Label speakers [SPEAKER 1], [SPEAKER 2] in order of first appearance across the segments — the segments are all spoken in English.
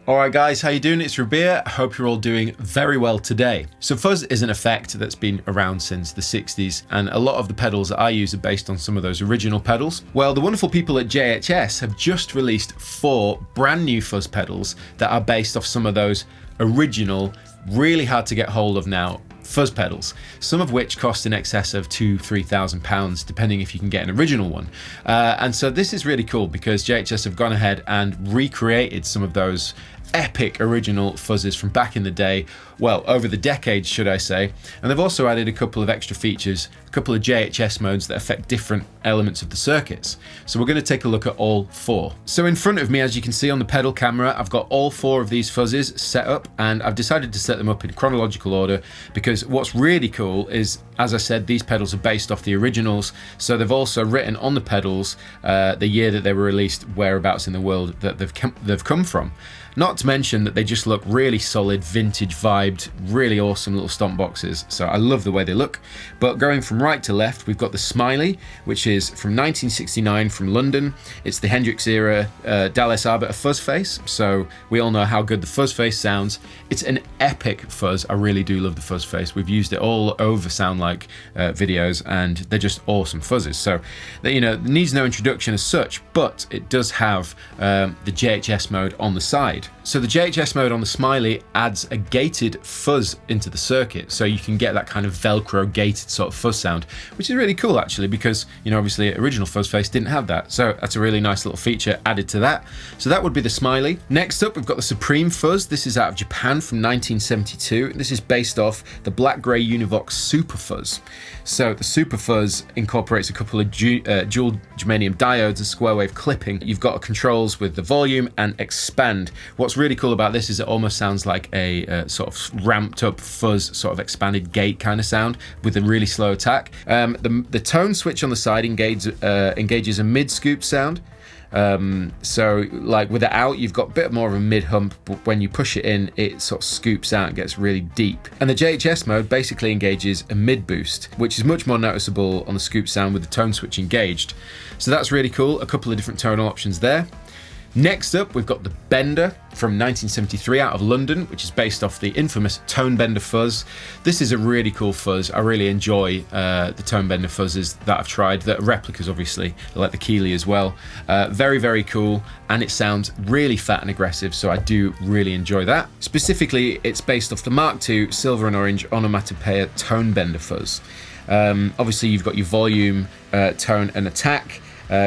[SPEAKER 1] Alright guys, how you doing? It's Rabea. I hope you're all doing very well today. So fuzz is an effect that's been around since the 60s, and a lot of the pedals that I use are based on some of those original pedals. Well, the wonderful people at JHS have just released 4 brand new fuzz pedals that are based off some of those original, really hard to get hold of now fuzz pedals, some of which cost in excess of £2,000-3,000 depending if you can get an original one. And so this is really cool because JHS have gone ahead and recreated some of those epic original fuzzes from back in the day, well, over the decades should I say, and they've also added a couple of extra features, a couple of JHS modes that affect different elements of the circuits. So we're going to take a look at all 4. So in front of me, as you can see on the pedal camera, I've got all 4 of these fuzzes set up, and I've decided to set them up in chronological order because what's really cool is, as I said, these pedals are based off the originals, so they've also written on the pedals the year that they were released, whereabouts in the world that they've come from. Not to mention that they just look really solid, vintage vibed, really awesome little stomp boxes. So I love the way they look. But going from right to left, we've got the Smiley, which is from 1969 from London. It's the Hendrix era Dallas Arbiter fuzz face. So we all know how good the fuzz face sounds. It's an epic fuzz. I really do love the fuzz face. We've used it all over Soundlike videos, and they're just awesome fuzzes. So it needs no introduction as such, but it does have the JHS mode on the side. So the JHS mode on the Smiley adds a gated fuzz into the circuit, so you can get that kind of Velcro gated sort of fuzz sound, which is really cool actually, because obviously original fuzz face didn't have that. So that's a really nice little feature added to that. So that would be the Smiley. Next up, we've got the Supreme Fuzz. This is out of Japan from 1972. This is based off the Black Grey Univox Super Fuzz. So the Super Fuzz incorporates a couple of dual germanium diodes and square wave clipping. You've got controls with the volume and expand. What's really cool about this is it almost sounds like a sort of ramped up fuzz, sort of expanded gate kind of sound with a really slow attack. The tone switch on the side engages a mid scoop sound. So like with it out, you've got a bit more of a mid hump, but when you push it in, it sort of scoops out and gets really deep. And the JHS mode basically engages a mid boost, which is much more noticeable on the scoop sound with the tone switch engaged. So that's really cool. A couple of different tonal options there. Next up, we've got the Bender from 1973 out of London, which is based off the infamous Tone Bender fuzz. This is a really cool fuzz. I really enjoy the Tone Bender fuzzes that I've tried, that are replicas obviously, like the Keeley as well. Very, very cool, and it sounds really fat and aggressive, so I do really enjoy that. Specifically, it's based off the Mark II Silver and Orange Onomatopoeia Tone Bender fuzz. Obviously, you've got your volume, tone, and attack,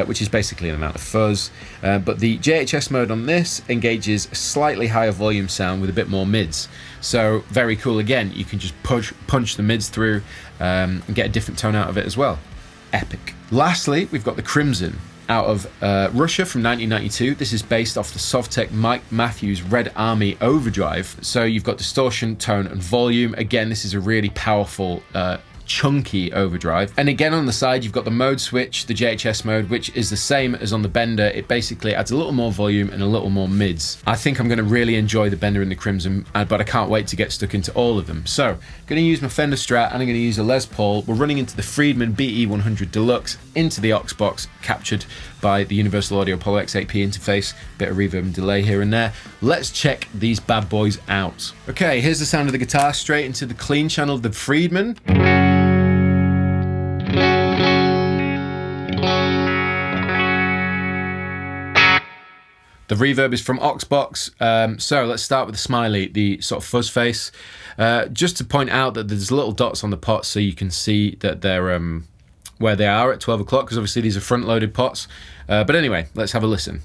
[SPEAKER 1] which is basically an amount of fuzz, but the JHS mode on this engages a slightly higher volume sound with a bit more mids. So very cool. Again, you can just punch the mids through and get a different tone out of it as well. Epic. Lastly, we've got the Crimson out of Russia from 1992. This is based off the Sovtek Mike Matthews Red Army Overdrive. So you've got distortion, tone, and volume. Again, this is a really powerful chunky overdrive. And again, on the side, you've got the mode switch, the JHS mode, which is the same as on the Bender. It basically adds a little more volume and a little more mids. I think I'm going to really enjoy the Bender and the Crimson, but I can't wait to get stuck into all of them. So I'm going to use my Fender Strat, and I'm going to use a Les Paul. We're running into the Friedman BE100 Deluxe into the aux box, captured by the Universal Audio Apollo X8P interface. Bit of reverb and delay here and there. Let's check these bad boys out. Okay, here's the sound of the guitar straight into the clean channel of the Friedman. The reverb is from Auxbox. So let's start with the Smiley, the sort of fuzz face. Just to point out that there's little dots on the pots so you can see that they're where they are at 12 o'clock, because obviously these are front-loaded pots. But anyway, let's have a listen.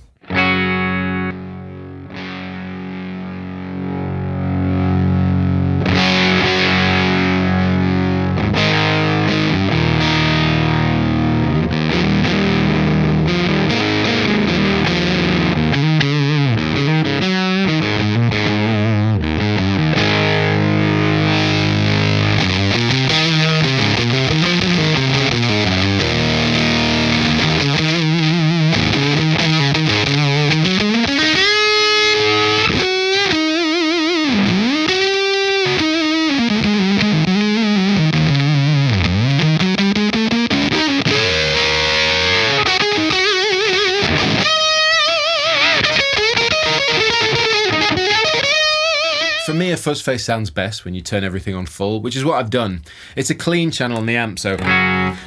[SPEAKER 1] for me, a fuzz face sounds best when you turn everything on full, which is what I've done. It's a clean channel on the amp, so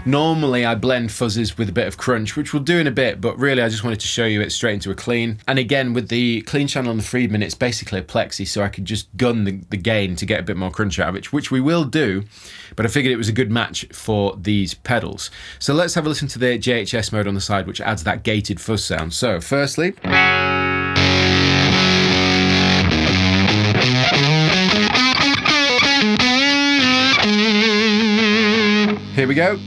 [SPEAKER 1] normally I blend fuzzes with a bit of crunch, which we'll do in a bit, but really I just wanted to show you it straight into a clean. And again, with the clean channel on the Friedman, it's basically a plexi, so I could just gun the gain to get a bit more crunch out of it, which we will do, but I figured it was a good match for these pedals. So let's have a listen to the JHS mode on the side, which adds that gated fuzz sound. So firstly, here we go.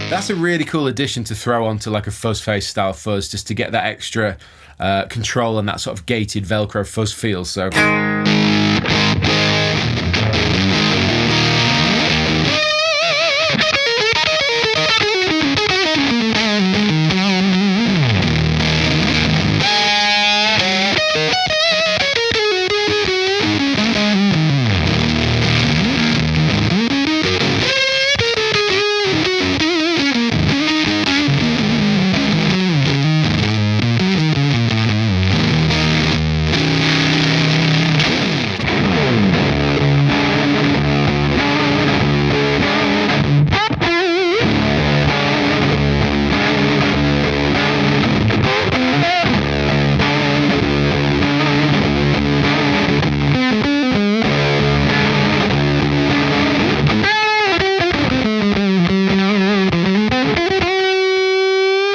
[SPEAKER 1] That's a really cool addition to throw onto like a fuzz face style fuzz, just to get that extra control and that sort of gated Velcro fuzz feel. So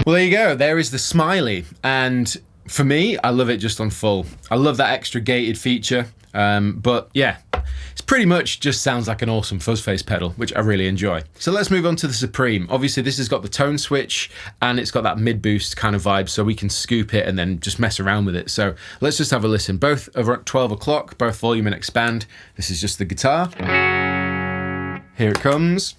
[SPEAKER 1] well, there you go. There is the Smiley. And for me, I love it just on full. I love that extra gated feature. But yeah, it's pretty much just sounds like an awesome fuzz face pedal, which I really enjoy. So let's move on to the Supreme. Obviously, this has got the tone switch and it's got that mid boost kind of vibe, so we can scoop it and then just mess around with it. So let's just have a listen. Both are at 12 o'clock, both volume and expand. This is just the guitar. Here it comes.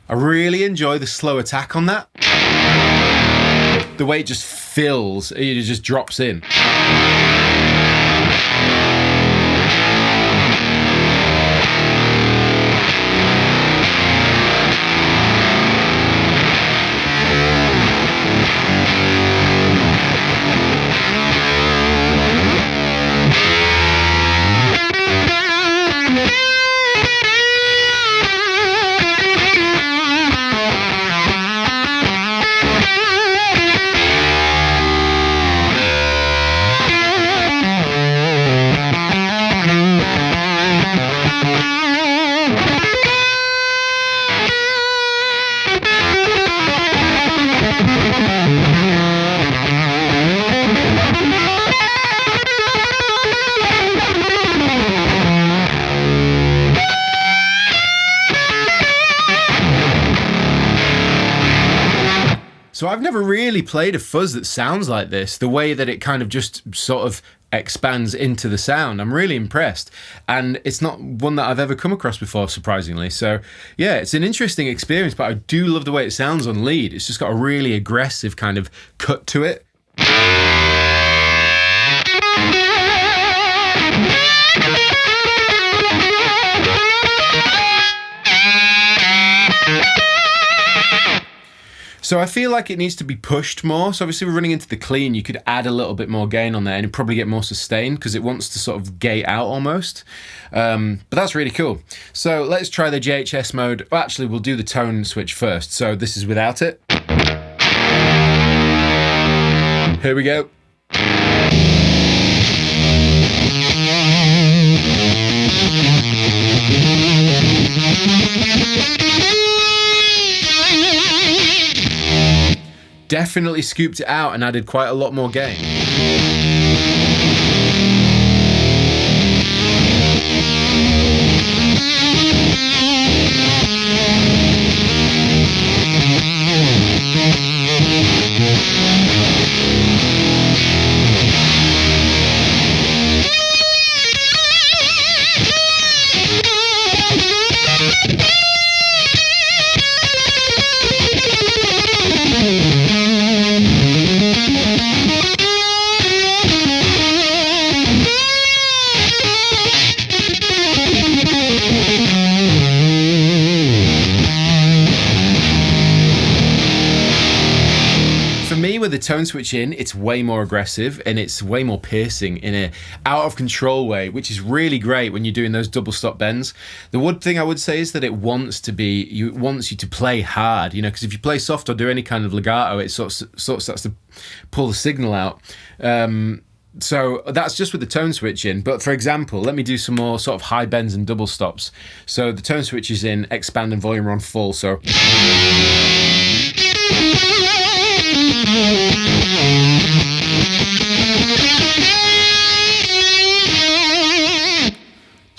[SPEAKER 1] I really enjoy the slow attack on that. The way it just fills, it just drops in. So I've never really played a fuzz that sounds like this, the way that it kind of just sort of expands into the sound. I'm really impressed. And it's not one that I've ever come across before, surprisingly. So yeah, it's an interesting experience, but I do love the way it sounds on lead. It's just got a really aggressive kind of cut to it. So I feel like it needs to be pushed more. So obviously we're running into the clean, you could add a little bit more gain on there and it'd probably get more sustain because it wants to sort of gate out almost. But that's really cool. So let's try the JHS mode. Well, actually, we'll do the tone switch first. So this is without it. Here we go. Definitely scooped it out and added quite a lot more gain. With the tone switch in, it's way more aggressive and it's way more piercing in a out of control way, which is really great when you're doing those double stop bends. The one thing I would say is that it wants you to play hard, you know, because if you play soft or do any kind of legato, it sort of starts to pull the signal out. So that's just with the tone switch in. But for example, let me do some more sort of high bends and double stops. So the tone switch is in, expand and volume are on full. So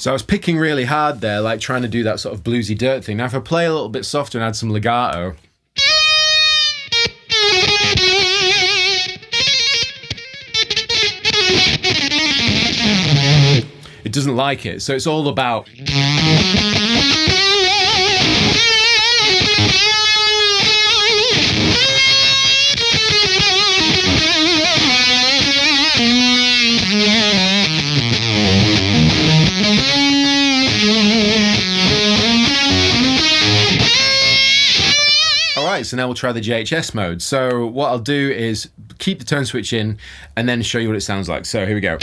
[SPEAKER 1] I was picking really hard there, like trying to do that sort of bluesy dirt thing. Now if I play a little bit softer and add some legato, it doesn't like it. So it's all about Alright, so now we'll try the JHS mode. So what I'll do is keep the tone switch in and then show you what it sounds like. So here we go.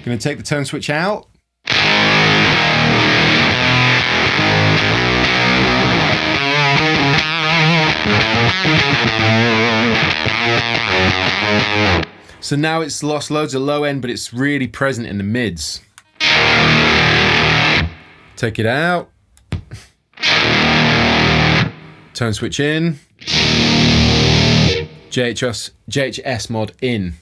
[SPEAKER 1] Gonna take the tone switch out. So now it's lost loads of low end, but it's really present in the mids. Take it out. Tone switch in. JHS mod in.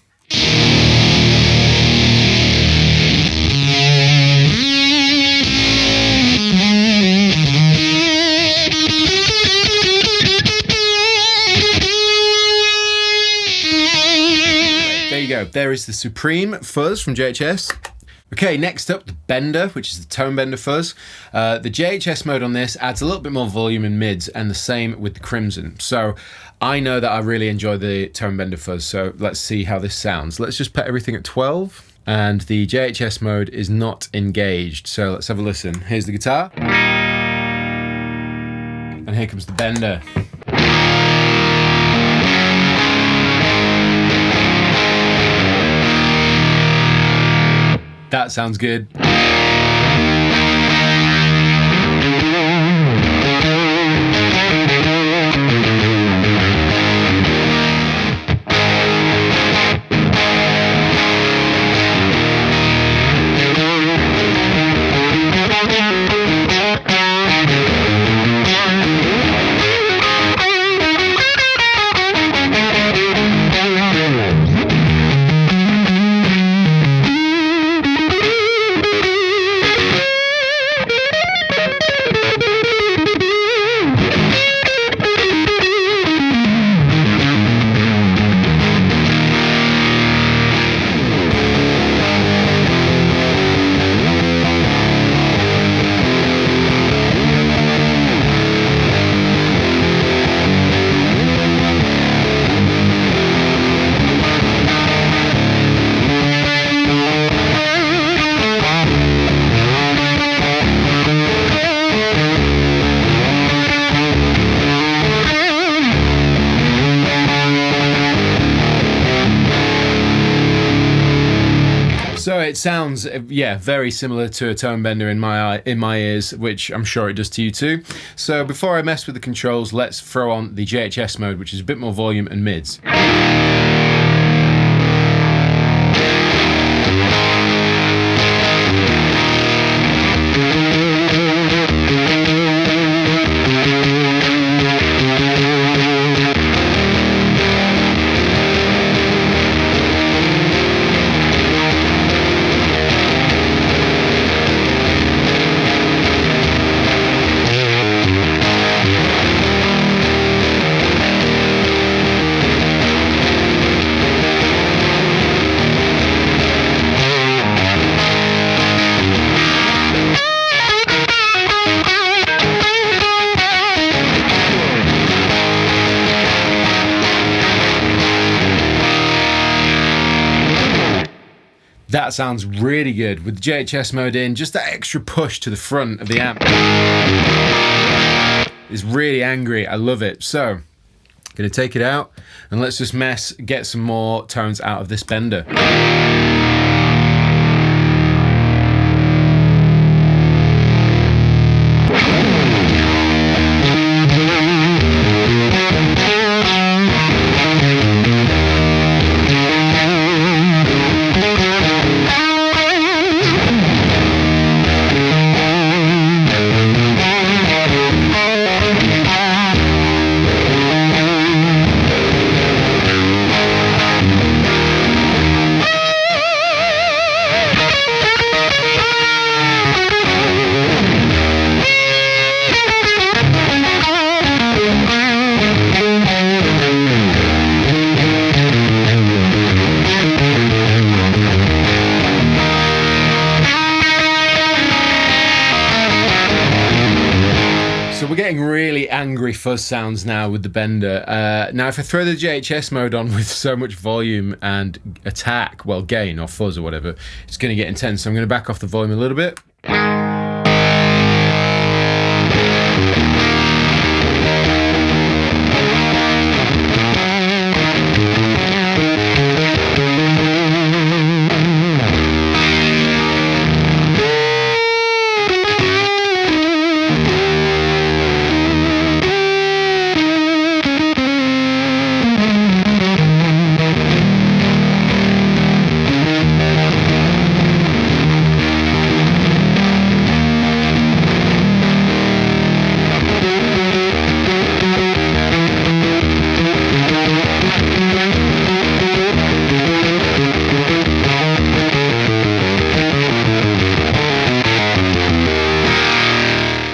[SPEAKER 1] There is the Supreme Fuzz from JHS. Okay, next up, the Bender, which is the Tone Bender Fuzz. The JHS mode on this adds a little bit more volume in mids, and the same with the Crimson. So I know that I really enjoy the Tone Bender Fuzz, so let's see how this sounds. Let's just put everything at 12, and the JHS mode is not engaged. So let's have a listen. Here's the guitar, and here comes the Bender. That sounds good. sounds, yeah, very similar to a tone bender in my ears, which I'm sure it does to you too. So before I mess with the controls, let's throw on the JHS mode, which is a bit more volume and mids. That sounds really good with the JHS mode in. Just that extra push to the front of the amp is really angry. I love it. So I'm gonna take it out and let's just get some more tones out of this bender. So we're getting really angry fuzz sounds now with the bender. Now if I throw the JHS mode on with so much volume and attack, well, gain or fuzz or whatever, it's going to get intense. So I'm going to back off the volume a little bit.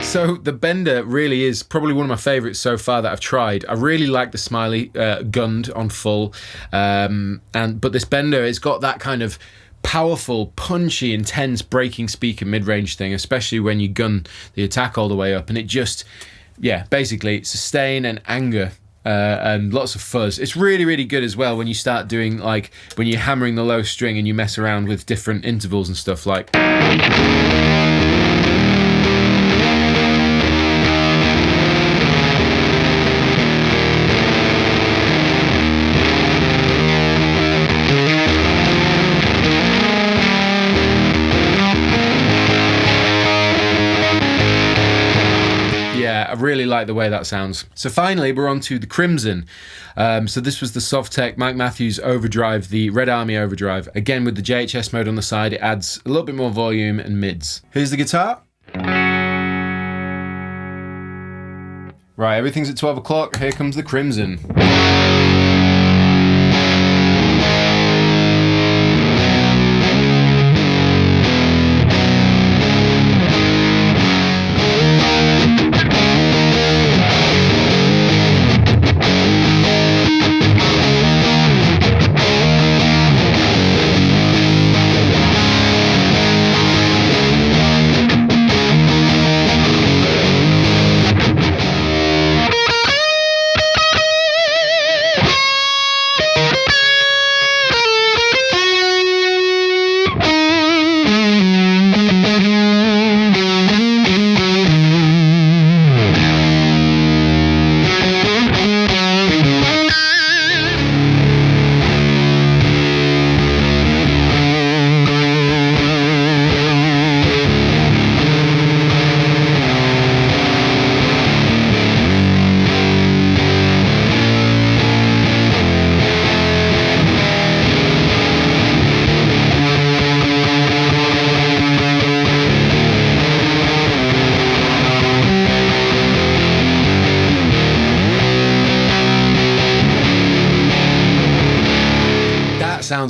[SPEAKER 1] So the bender really is probably one of my favorites so far that I've tried. I really like the Smiley gunned on full, but this bender, it's got that kind of powerful, punchy, intense breaking speaker mid-range thing, especially when you gun the attack all the way up, and it just, yeah, basically sustain and anger. And lots of fuzz. It's really, really good as well when you start doing, like, when you're hammering the low string and you mess around with different intervals and stuff like. I really like the way that sounds. So finally, we're on to the Crimson. So this was the Sovtek Mike Matthews Overdrive, the Red Army Overdrive. Again, with the JHS mode on the side, it adds a little bit more volume and mids. Here's the guitar. Right, everything's at 12 o'clock. Here comes the Crimson.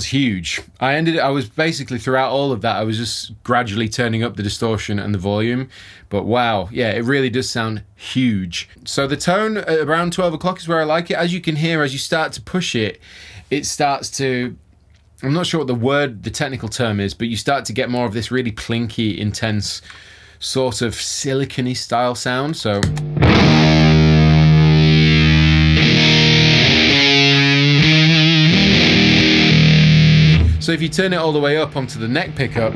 [SPEAKER 1] sounds huge. I was basically throughout all of that, I was just gradually turning up the distortion and the volume. But wow, yeah, it really does sound huge. So the tone at around 12 o'clock is where I like it. As you can hear, as you start to push it, it starts to, I'm not sure what the technical term is, but you start to get more of this really plinky, intense, sort of silicony style sound. So if you turn it all the way up onto the neck pickup,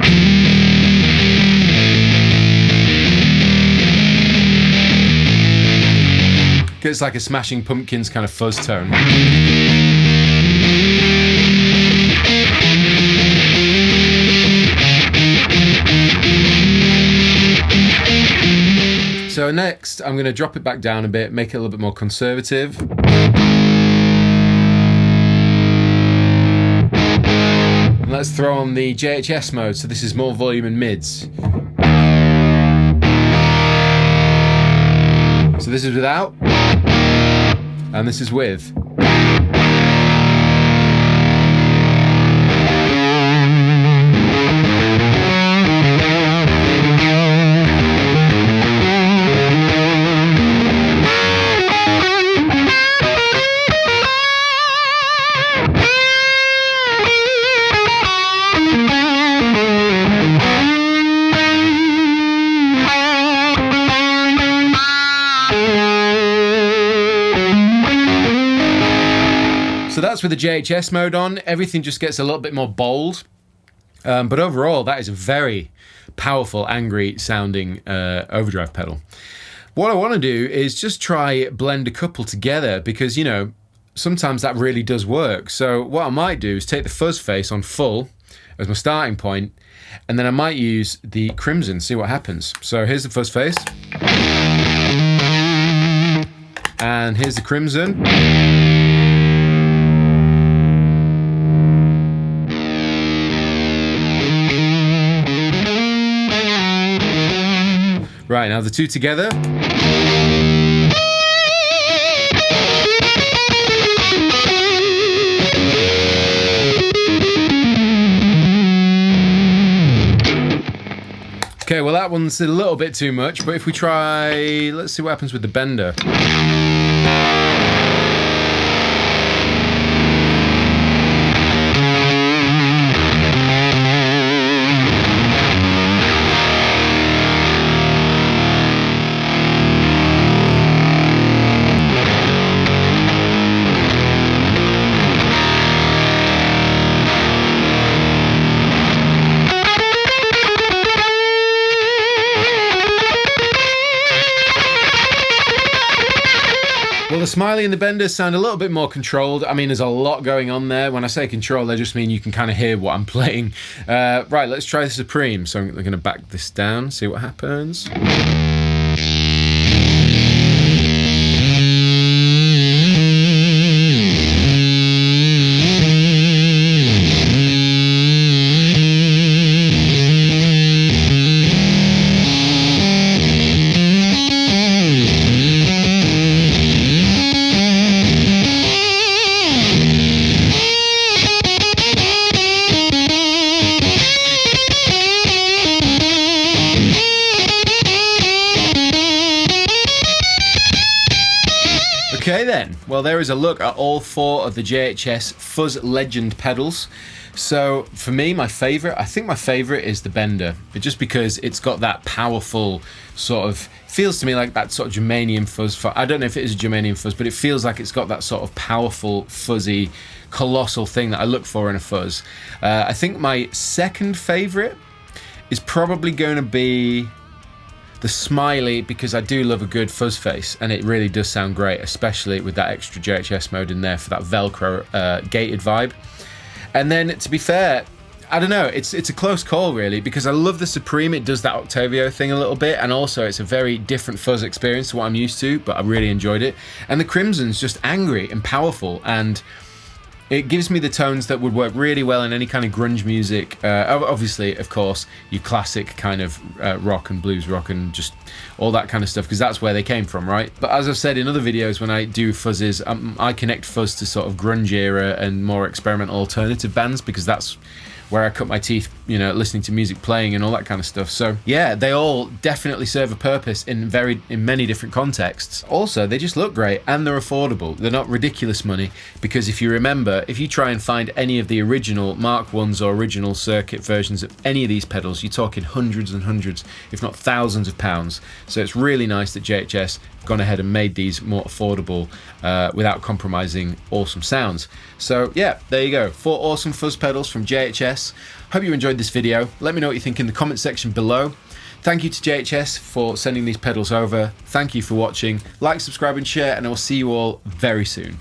[SPEAKER 1] gets like a Smashing Pumpkins kind of fuzz tone. So next, I'm going to drop it back down a bit, make it a little bit more conservative. And let's throw on the JHS mode, so this is more volume and mids. So this is without, and this is with. So that's with the JHS mode on. Everything just gets a little bit more bold. But overall, that is a very powerful, angry sounding overdrive pedal. What I want to do is just try blend a couple together because, you know, sometimes that really does work. So what I might do is take the fuzz face on full as my starting point, and then I might use the crimson, see what happens. So here's the fuzz face. And here's the crimson. Right, now the two together. Okay, well that one's a little bit too much, but if we try, let's see what happens with the bender. Well, the Smiley and the benders sound a little bit more controlled. I mean, there's a lot going on there. When I say controlled, I just mean you can kind of hear what I'm playing. Right, let's try the Supreme. So I'm going to back this down, see what happens. Okay then, well there is a look at all four of the JHS Fuzz Legend pedals. So for me, I think my favorite is the bender, but just because it's got that powerful sort of, feels to me like that sort of germanium fuzz. I don't know if it is a germanium fuzz, but it feels like it's got that sort of powerful, fuzzy, colossal thing that I look for in a fuzz. I think my second favorite is probably going to be the Smiley, because I do love a good fuzz face and it really does sound great, especially with that extra JHS mode in there for that Velcro gated vibe. And then, to be fair, I don't know, it's a close call really, because I love the Supreme. It does that Octavio thing a little bit, and also it's a very different fuzz experience to what I'm used to, but I really enjoyed it. And the Crimson's just angry and powerful, and It gives me the tones that would work really well in any kind of grunge music. Obviously, of course, your classic kind of rock and blues rock and just all that kind of stuff, because that's where they came from, right? But as I've said in other videos when I do fuzzes, I connect fuzz to sort of grunge era and more experimental alternative bands, because that's where I cut my teeth, you know, listening to music playing and all that kind of stuff. So yeah, they all definitely serve a purpose in many different contexts. Also, they just look great and they're affordable. They're not ridiculous money, because if you remember, if you try and find any of the original Mark 1s or original circuit versions of any of these pedals, you're talking hundreds and hundreds, if not thousands of pounds. So it's really nice that JHS gone ahead and made these more affordable without compromising awesome sounds. So yeah, there you go, 4 awesome fuzz pedals from JHS. Hope you enjoyed this video. Let me know what you think in the comment section below. Thank you to JHS for sending these pedals over. Thank you for watching. Like, subscribe and share, and I will see you all very soon.